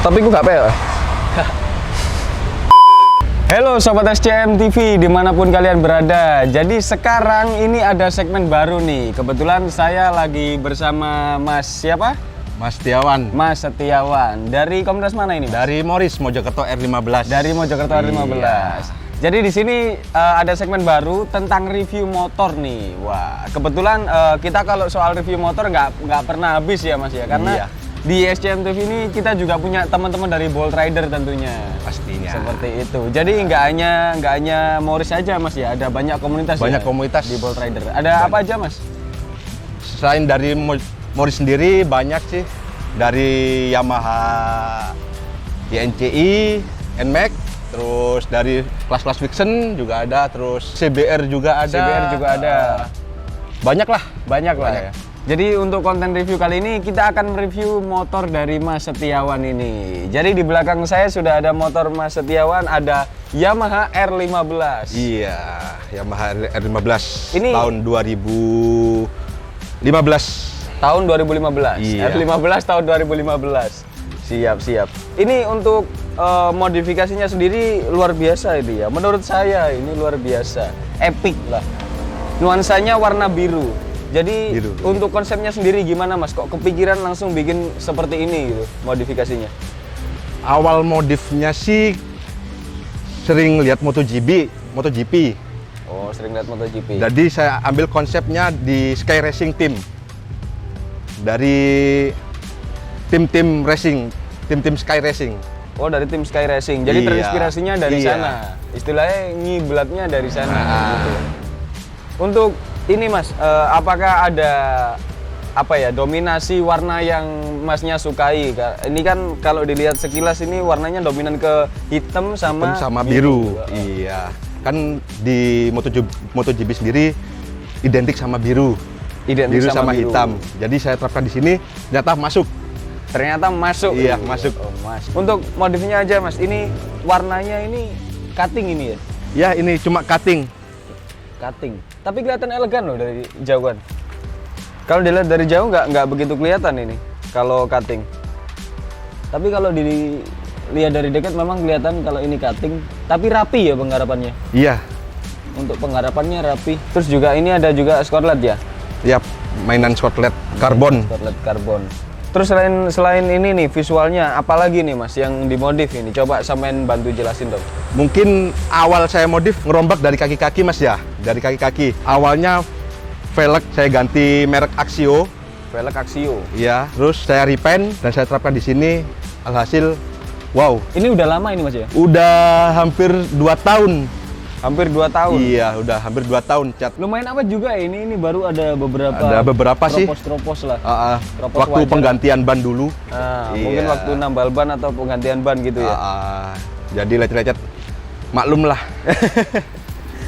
Tapi gue gak pede. Halo Sobat SCM TV dimanapun kalian berada. Jadi sekarang ini ada segmen baru nih. Kebetulan saya lagi bersama Mas siapa? Mas Setiawan. Mas Setiawan. Dari komunitas mana ini? Dari Morris Mojokerto R15. Dari Mojokerto R15. Iya. Jadi di sini ada segmen baru tentang review motor nih. Wah, kebetulan kita kalau soal review motor nggak pernah habis ya Mas ya, karena Iya. di SCM TV ini kita juga punya teman-teman dari Bolt Rider tentunya. Pastinya. Seperti itu. Jadi nggak hanya Morris aja Mas ya, ada banyak komunitas. Banyak ya, komunitas di Bolt Rider. Ada apa aja Mas? Selain dari Morris sendiri banyak sih. Dari Yamaha YNCI, NMAX, terus dari kelas-kelas Vixen juga ada, terus CBR juga ada. CBR juga ada. Banyak lah. Banyak lah ya. Jadi untuk konten review kali ini kita akan mereview motor dari Mas Setiawan ini. Jadi di belakang saya sudah ada motor Mas Setiawan, ada Yamaha R15. Iya, Yamaha R15 Ini tahun 2015. Tahun 2015. Iya. R15 tahun 2015. Siap. Ini untuk modifikasinya sendiri luar biasa ini ya. Menurut saya ini luar biasa. Epic lah. Nuansanya warna biru. Jadi Biru, untuk konsepnya sendiri gimana Mas? Kok kepikiran langsung bikin seperti ini gitu modifikasinya? Awal modifnya sih sering lihat MotoGP. Oh, sering lihat MotoGP. Jadi saya ambil konsepnya di Sky Racing Team. Dari tim-tim racing, tim-tim Sky Racing. Oh, dari tim Sky Racing. Jadi Iya. terinspirasinya dari Iya. sana. Istilahnya ngiblatnya dari sana. Nah. Gitu. Untuk ini Mas, apakah ada dominasi warna yang Masnya sukai? Ini kan kalau dilihat sekilas ini warnanya dominan ke hitam sama biru. Iya. Kan di MotoGP sendiri identik sama biru. Identik biru sama biru. hitam. Jadi saya terapkan di sini ternyata masuk. Ternyata masuk. Iya, masuk. Oh, Mas. Untuk modifnya aja Mas, ini warnanya ini cutting ini ya? Ya, ini cuma cutting. Cutting. Tapi kelihatan elegan loh dari jauhan. Kalau dilihat dari jauh nggak begitu kelihatan ini kalau cutting. Tapi kalau dilihat dari dekat memang kelihatan kalau ini cutting. Tapi rapi ya penggarapannya. Iya. Untuk penggarapannya rapi. Terus juga ini ada juga skotlet ya? Yap, mainan skotlet karbon. Skotlet karbon. Terus selain ini nih visualnya, apalagi nih Mas yang dimodif ini? Coba sampean bantu jelasin dong. Mungkin awal saya modif ngerombak dari kaki-kaki Mas ya, dari kaki-kaki. Awalnya velg saya ganti merek Axio. Velg Axio. Iya, terus saya repaint dan saya terapkan di sini. Alhasil, wow. Ini udah lama ini Mas ya? Udah hampir 2 tahun. Hampir 2 tahun. Iya, udah hampir 2 tahun cat. Lumayan apa juga ini baru ada beberapa. Ada beberapa sih. Tropos lah. Tropos Waktu wajar. penggantian ban dulu. Mungkin Iya. waktu nambal ban atau penggantian ban gitu ya. Jadi lecet-lecet maklum lah.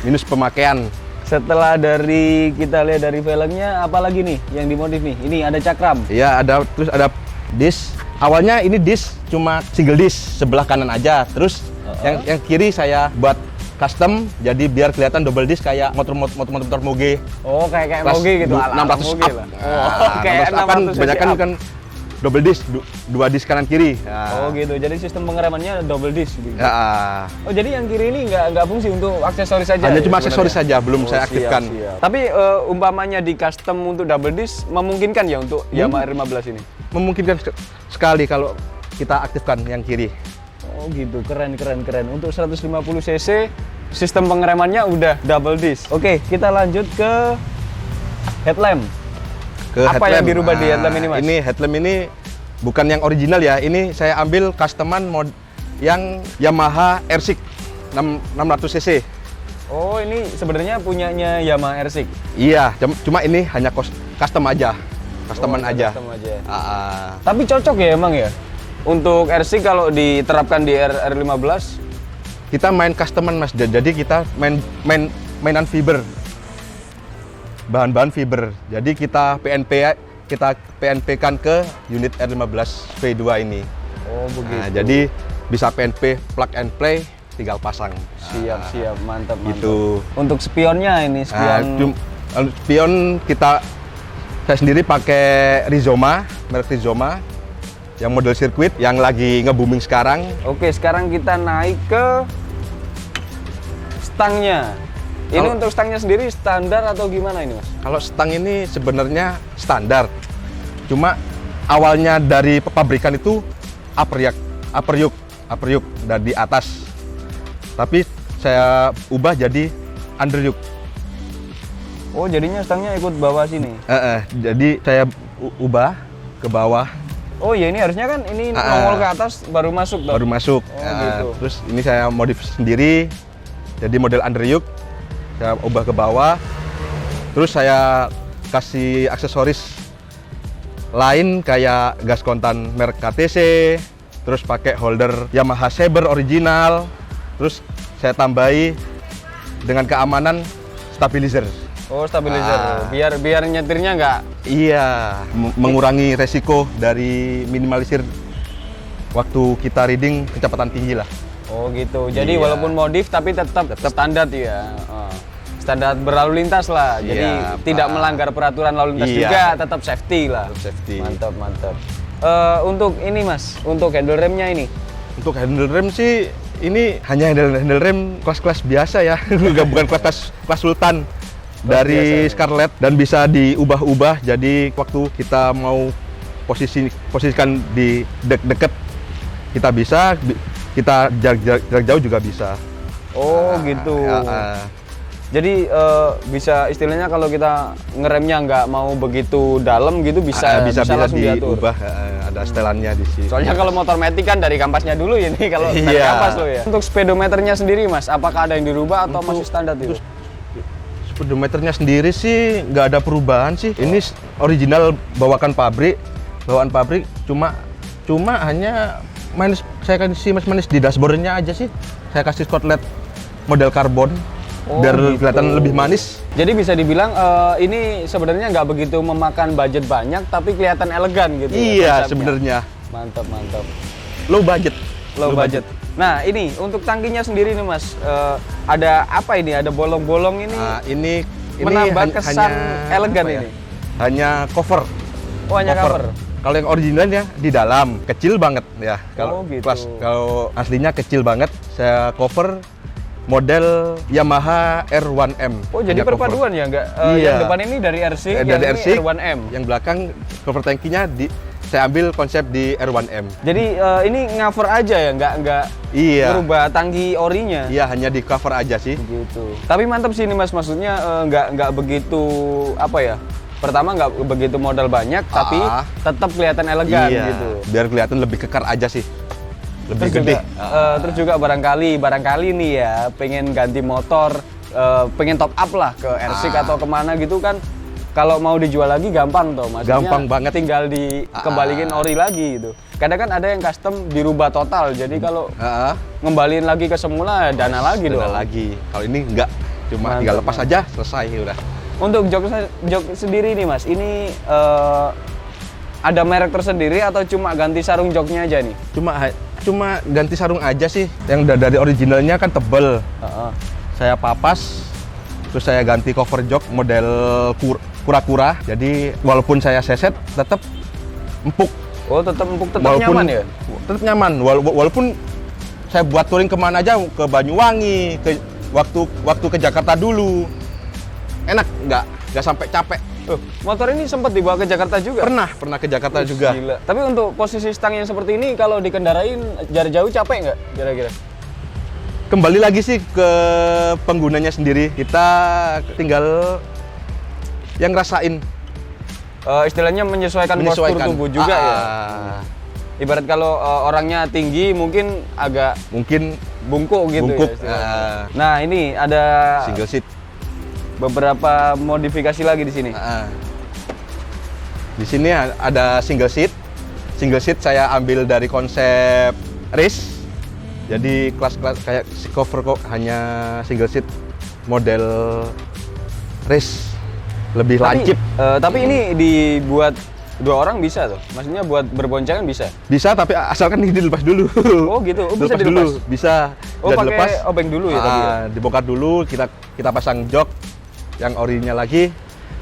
Minus pemakaian. Setelah dari kita lihat dari velgnya, apa lagi nih yang dimodif nih? Ini ada cakram. Iya, terus ada disc. Awalnya ini disc cuma single disc sebelah kanan aja. Terus yang kiri saya buat custom, jadi biar kelihatan double disc kayak motor Moge. Oh, kayak Kelas Moge gitu, 600 Moge up. lah. Oh, kayak 600 up kan 600 kebanyakan up. kan double disc, 2 disc kanan kiri. Oh gitu, jadi sistem pengeremannya double disc gitu. Ya, Oh jadi yang kiri ini nggak fungsi untuk aksesoris saja? hanya ya, cuma sebenarnya? aksesoris saja, belum saya Siap, aktifkan. siap. Tapi umpamanya di custom untuk double disc memungkinkan ya untuk Yamaha R15 ini? Memungkinkan sekali kalau kita aktifkan yang kiri. Oh gitu, keren. Untuk 150 cc sistem pengeremannya udah double disc. Oke, kita lanjut ke headlamp. Apa yang dirubah di headlamp ini Mas? Ini headlamp ini bukan yang original ya. Ini saya ambil customan yang Yamaha R6 600 cc. Oh, ini sebenarnya punyanya Yamaha R6. Iya, cuma ini hanya custom aja. Customan aja. Custom aja. Tapi Tapi cocok ya emang ya? Untuk R6 kalau diterapkan di R15? kita main customan Mas. Jadi kita mainan fiber. Bahan-bahan fiber. Jadi kita PNP kan ke unit R15 V2 ini. Oh, begitu. Nah, jadi bisa PNP plug and play, tinggal pasang. Siap, mantap. Gitu. Untuk spionnya ini, spion. Spion saya sendiri pakai Rizoma, merek Rizoma yang model sirkuit yang lagi nge-booming sekarang. Oke, sekarang kita naik ke stangnya. Ini untuk stangnya sendiri standar atau gimana ini, Mas? Kalau stang ini sebenarnya standar. Cuma awalnya dari pabrikan itu upper yoke dari atas. Tapi saya ubah jadi under yoke. Oh, jadinya stangnya ikut bawah sini. Jadi saya ubah ke bawah. Oh iya, ini harusnya kan ini nongol ke atas baru masuk dong. Baru masuk. Oh, gitu. Terus ini saya modif sendiri. Jadi model under yoke saya ubah ke bawah. Terus saya kasih aksesoris lain kayak gas kontan merek KTC. Terus pakai holder Yamaha Saber original. Terus saya tambahi dengan keamanan stabilizer. Oh, stabilizer. Biar nyetirnya nggak. Iya, mengurangi resiko dari minimalisir waktu kita riding kecepatan tinggi lah. Oh gitu. Jadi Iya. walaupun modif tapi tetap standar ya. Standar berlalu lintas lah. Jadi Iya, tidak Pak. melanggar peraturan lalu lintas Iya. juga, tetap safety lah. Tetap safety. Mantap. Untuk ini Mas, untuk handle remnya ini. Untuk handle rem sih ini hanya handle rem kelas-kelas biasa ya, bukan kelas sultan dari biasa, Scarlett dan bisa diubah-ubah. Jadi waktu kita mau posisikan di deket kita bisa, kita jarak jauh juga bisa. Oh gitu. Jadi bisa istilahnya kalau kita ngeremnya nggak mau begitu dalam gitu bisa langsung diatur. diubah, ada setelannya di sini. Soalnya kalau motor matic kan dari kampasnya dulu ini kalau dari Iya. kampas lo ya. Untuk speedometernya sendiri Mas, apakah ada yang dirubah atau masih standar itu? Speedometernya sendiri sih nggak ada perubahan sih. Ini original bawaan pabrik, cuma hanya saya kasih manis di dashboardnya aja sih. Saya kasih spotlight model karbon biar gitu. kelihatan lebih manis. Jadi bisa dibilang ini sebenarnya nggak begitu memakan budget banyak, tapi kelihatan elegan gitu. Iya, konsepnya. sebenarnya Mantap. low budget. Low budget. Nah ini untuk tangkinya sendiri nih Mas, ada apa ini? Ada bolong-bolong ini? Nah, ini menambah kesan elegan apa ya? ini. Hanya cover. Oh hanya cover. Kalau yang originalnya di dalam kecil banget ya. Oh, gitu. Kalau aslinya kecil banget, saya cover model Yamaha R1M. Oh jadi Hanya cover. perpaduan ya nggak? Iya. Yang depan ini dari RC, Dari yang RC, ini R1M. Yang belakang cover tankinya saya ambil konsep di R1M. Jadi ini cover aja ya, nggak Iya. merubah tangki orinya. Iya, hanya di cover aja sih. Gitu. Tapi mantap sih ini Mas, maksudnya nggak begitu apa ya? Pertama nggak begitu modal banyak, tapi tetap kelihatan elegan Iya. gitu. Biar kelihatan lebih kekar aja sih. Lebih Terus gede. juga, terus juga barangkali nih ya pengen ganti motor, pengen top up lah ke RC atau kemana gitu kan. Kalau mau dijual lagi gampang tuh, maksudnya Gampang banget. tinggal dikembaliin ori lagi gitu. Kadang kan ada yang custom dirubah total, jadi kalau ngembaliin lagi ke semula dana lagi dong. Dana lagi. Kalau ini enggak, cuma Mantap, tinggal lepas aja, selesai udah. Untuk jok sendiri nih Mas, ini ada merek tersendiri atau cuma ganti sarung joknya aja nih? Cuma ganti sarung aja sih. Yang dari originalnya kan tebel. Saya papas, terus saya ganti cover jok model kura-kura. Jadi walaupun saya seset, tetap empuk. Oh tetap empuk, tetap nyaman ya? Tetap nyaman. Walaupun saya buat touring kemana aja, ke Banyuwangi, waktu ke Jakarta dulu, enak, nggak sampai capek. Motor ini sempat dibawa ke Jakarta juga? Pernah ke Jakarta juga. Gila. Tapi untuk posisi stang yang seperti ini kalau dikendarain jarak jauh capek nggak kira-kira? Kembali lagi sih ke penggunanya sendiri. Kita tinggal yang ngerasain. Istilahnya menyesuaikan postur tubuh juga ya? Ah. Ibarat kalau orangnya tinggi mungkin agak Mungkin bungkuk gitu Bungkuk. ya. Nah, ini ada Single seat. beberapa modifikasi lagi di sini. Di sini ada single seat. Single seat saya ambil dari konsep race. Jadi kelas-kelas kayak si cover kok hanya single seat model race, lebih lancip. Tapi ini dibuat 2 orang bisa tuh. Maksudnya buat berboncengan bisa. Bisa, tapi asalkan ini dilepas dulu. Oh gitu. Oh, bisa Dilepas dilepas. dulu, bisa. Oh, Udah pakai dilepas. obeng dulu ya tadi ya? Dibongkar dulu, kita pasang jok yang orinya lagi,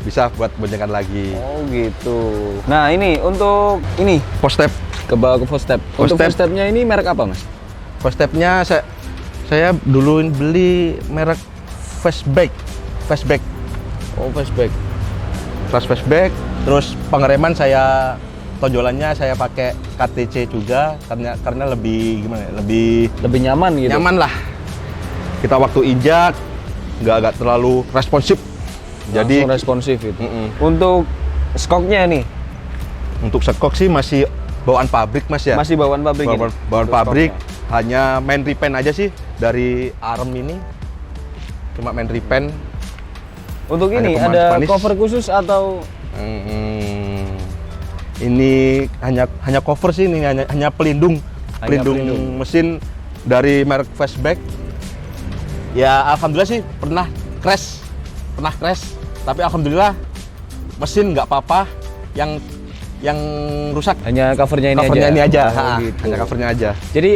bisa buat boncengan lagi. Oh gitu. Nah ini untuk ini Post step. ke bawah ke footstep. Untuk Footstep. footstepnya ini merek apa mas? Post stepnya saya dulu beli merek Fastback. Oh fastback. Fastback. Terus pengereman saya tonjolannya saya pakai KTC juga karena lebih gimana ya, Lebih nyaman gitu. nyaman lah. Kita waktu injak nggak terlalu responsif. Jadi Langsung responsif itu. Mm-mm. Untuk skoknya nih untuk sekok sih masih bawaan pabrik mas ya. masih bawaan pabrik ini? Bawaan Untuk pabrik, skoknya. hanya main repaint aja sih dari arm ini. Cuma main repaint. Untuk Ada ini pemanis- ada panis. cover khusus atau Ini hanya cover sih, ini hanya pelindung, pelindung mesin dari merek Fastback. Ya alhamdulillah sih pernah crash, tapi alhamdulillah mesin nggak apa-apa. Yang rusak hanya covernya ini covernya aja? ini aja, Oh, gitu. hanya covernya aja. Jadi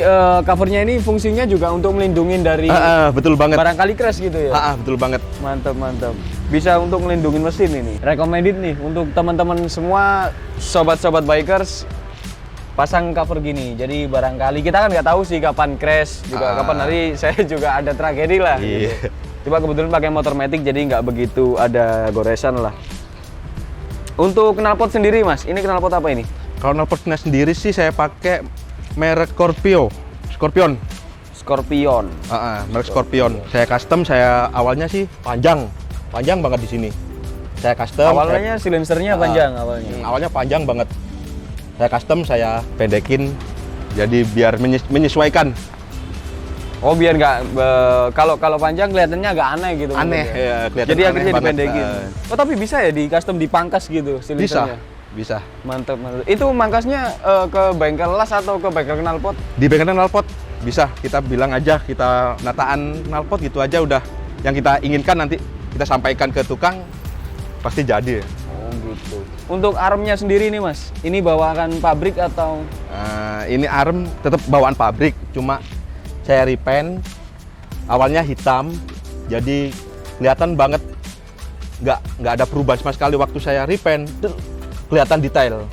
covernya ini fungsinya juga untuk melindungi dari Betul banget. barangkali crash gitu ya? Betul banget. Mantap. Bisa untuk melindungi mesin ini. Recommended nih untuk teman-teman semua sobat-sobat bikers pasang cover gini. Jadi barangkali kita kan nggak tahu sih kapan crash juga kapan hari saya juga ada tragedi lah. Iya. Gitu. Coba kebetulan pakai motor matic jadi nggak begitu ada goresan lah. Untuk knalpot sendiri mas, ini knalpot apa ini? Kalau knalpotnya sendiri sih saya pakai merek Scorpion. Merek Scorpion. Saya custom, saya awalnya sih panjang banget di sini. Saya custom. Awalnya silinsernya panjang awalnya. Awalnya panjang banget. Saya custom, saya pendekin. Jadi biar menyesuaikan. Oh biar nggak kalau panjang kelihatannya agak aneh gitu. Aneh, mungkin ya, kelihatan Jadi aneh akhirnya banget. dipendekin. Oh tapi bisa ya di custom dipangkas gitu silinsernya. Bisa. Mantap. Itu mangkasnya ke bengkel las atau ke bengkel knalpot? Di bengkel knalpot bisa, kita bilang aja kita nataan knalpot gitu aja udah. Yang kita inginkan nanti kita sampaikan ke tukang pasti jadi. Oh gitu. Untuk armnya sendiri nih mas, ini bawaan pabrik atau? Ini arm tetap bawaan pabrik, cuma saya repaint. Awalnya hitam, jadi kelihatan banget nggak ada perubahan sama sekali waktu saya repaint. Kelihatan detail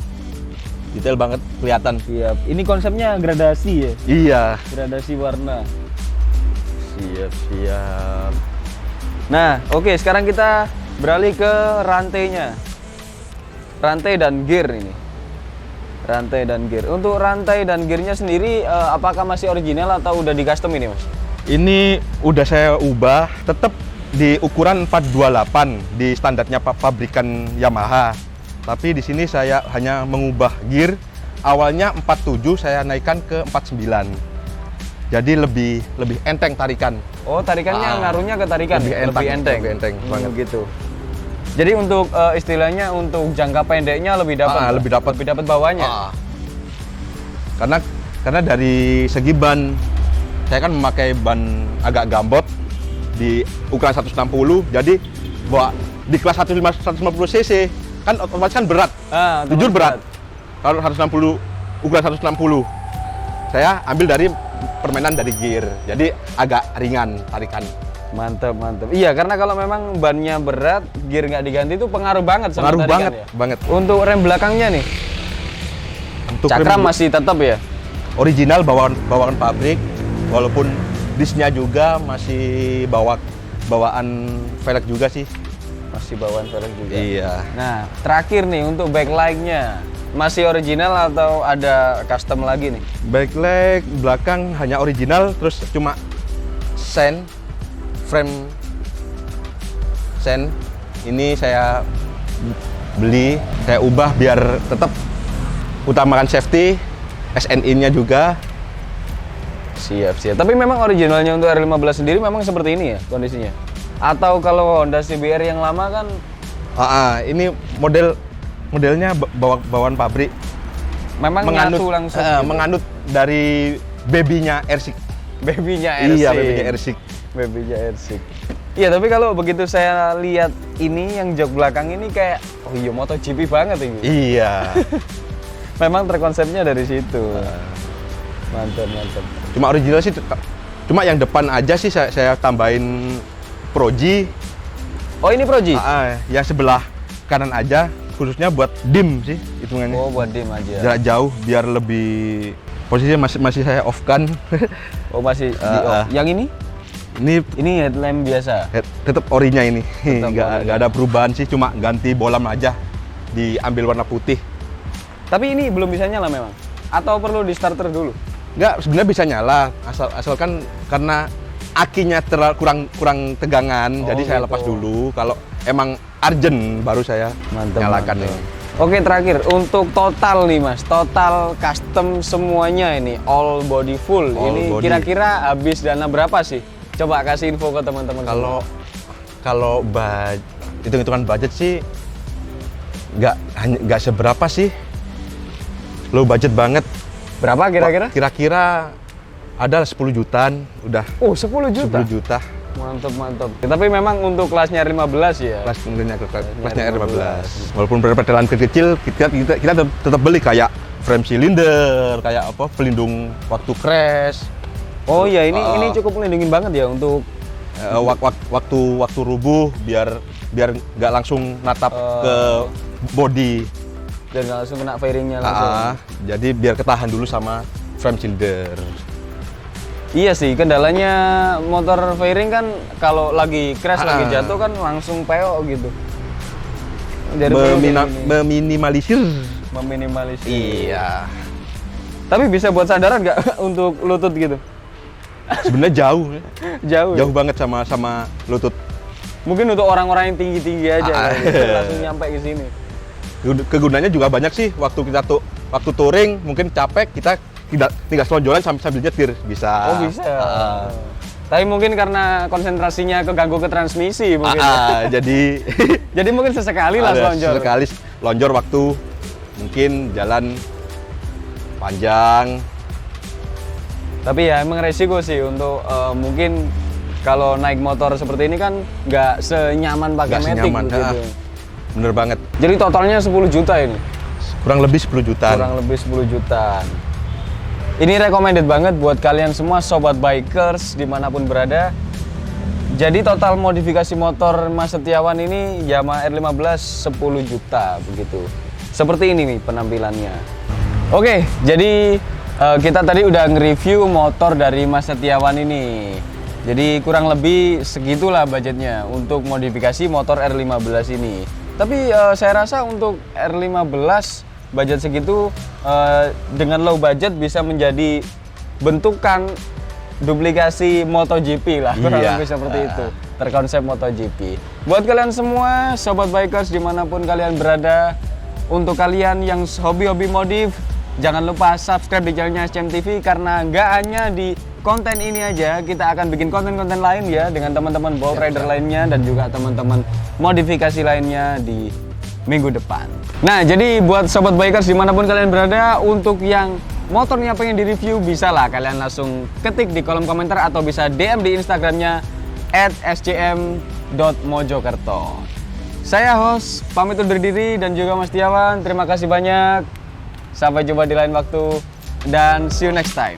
banget kelihatan. Siap. Ini konsepnya gradasi ya? Iya. Gradasi warna. Siap. Nah, oke, sekarang kita beralih ke rantainya. Rantai dan gear ini. Rantai dan gear. Untuk rantai dan gearnya sendiri, apakah masih original atau udah di custom ini, Mas? Ini udah saya ubah, tetap di ukuran 428 di standarnya pabrikan Yamaha. Tapi di sini saya hanya mengubah gear. Awalnya 47, saya naikkan ke 49. Jadi lebih enteng tarikan. Oh, tarikannya ngaruhnya ke tarikan. Lebih enteng banget. Gitu. Jadi untuk istilahnya untuk jangka pendeknya lebih dapat. Lebih dapat bawahnya. Karena dari segi ban, saya kan memakai ban agak gambot di ukuran 160, jadi bawa di kelas 150 cc kan otomatis kan berat. Jujur berat. Kalau 160 ukuran 160, saya ambil dari permainan dari gear, jadi agak ringan tarikan. Mantap. Iya, karena kalau memang bannya berat, gear nggak diganti itu pengaruh banget sama Pengaruh tarikan banget. Untuk rem belakangnya nih, Untuk cakram rem masih tetap ya? original bawaan pabrik, walaupun disnya juga masih bawaan velg juga sih. Masih bawaan velg juga. Iya. Nah, terakhir nih untuk backlight-nya masih original atau ada custom lagi nih? Backlight belakang hanya original, terus cuma frame sen ini saya beli, saya ubah biar tetap utamakan safety, SNI-nya juga Siap. Tapi memang originalnya untuk R15 sendiri memang seperti ini ya kondisinya? Atau kalau Honda CBR yang lama kan? Ini modelnya bawaan pabrik. Memang nyatu langsung gitu. Menganut dari babynya R6. Babynya R6. Iya, babynya R6. Babynya R6. Iya, tapi kalau begitu saya lihat ini yang jok belakang ini kayak, oh iya MotoGP banget ini. Iya. Memang terkonsepnya dari situ. Mantap. Cuma original sih, cuma yang depan aja sih saya tambahin Pro-G. Oh ini Pro-G? Yang sebelah kanan aja, khususnya buat dim sih hitungannya. Oh buat dim aja. Jarak jauh biar lebih posisinya masih saya off kan. Oh masih di off. Yang ini? Ini headlamp biasa. Tetap orinya ini. Tetap Nggak ada perubahan sih, cuma ganti bolam aja, diambil warna putih. Tapi ini belum bisa nyala memang? Atau perlu di starter dulu? Nggak, sebenarnya bisa nyala, asalkan karena akinya kurang tegangan, jadi saya lepas dulu. Kalau emang urgent baru saya nyalakan ini. Oke, terakhir untuk total nih Mas, total custom semuanya ini all body full. Ini kira-kira habis dana berapa sih? Coba kasih info ke teman-teman. Kalau hitung-hitungan budget sih nggak seberapa sih. Low budget banget. Berapa kira-kira? Kira-kira ada 10 jutaan udah. Oh, 10 juta. 10 juta. Mantap. Tapi memang untuk kelasnya R15 ya. Kelasnya R15. Walaupun perpedelan kecil, kita tetap beli kayak frame silinder, kayak apa pelindung waktu crash. Oh iya, ini cukup melindungi banget ya untuk waktu rubuh biar nggak langsung natap ke body. Biar nggak langsung kena fairingnya langsung. Jadi biar ketahan dulu sama frame silinder. Iya sih, kendalanya motor fairing kan kalau lagi crash, lagi jatuh kan langsung peo gitu. Jadi meminimalisir. Iya. Tapi bisa buat sandaran nggak untuk lutut gitu? Sebenarnya jauh. Jauh. Jauh banget sama lutut. Mungkin untuk orang-orang yang tinggi-tinggi aja, langsung nyampe ke sini. Kegunaannya juga banyak sih. Waktu touring mungkin capek, kita tinggal selonjoran sambil nyetir bisa. Oh bisa. Tapi mungkin karena konsentrasinya keganggu ke transmisi mungkin. Jadi mungkin sesekali lah selonjor. Sesekali lonjor waktu mungkin jalan panjang. Tapi ya emang resiko sih untuk mungkin kalau naik motor seperti ini kan nggak senyaman pakai matic gitu. Bener banget. Jadi totalnya 10 juta ini? Kurang lebih 10 jutaan. Kurang lebih 10 jutaan. Ini recommended banget buat kalian semua sobat bikers dimanapun berada. Jadi total modifikasi motor Mas Setiawan ini Yamaha R15 10 juta begitu. Seperti ini nih penampilannya. Oke, jadi kita tadi udah nge-review motor dari Mas Setiawan ini. Jadi kurang lebih segitulah budgetnya untuk modifikasi motor R15 ini. Tapi saya rasa untuk R15 budget segitu dengan low budget bisa menjadi bentukan duplikasi MotoGP lah, kurang lebih seperti itu, terkonsep MotoGP. Buat kalian semua sobat bikers dimanapun kalian berada, untuk kalian yang hobi-hobi modif, jangan lupa subscribe di channelnya SCM TV karena nggak hanya di konten ini aja, kita akan bikin konten-konten lain ya dengan teman-teman ball rider lainnya dan juga teman-teman modifikasi lainnya di minggu depan. Nah, jadi buat sobat bikers dimanapun kalian berada, untuk yang motornya pengen di-review, bisa lah kalian langsung ketik di kolom komentar atau bisa DM di Instagramnya @scm.mojokerto. Saya host, pamit undur diri dan juga Mas Setiawan. Terima kasih banyak. Sampai jumpa di lain waktu dan see you next time.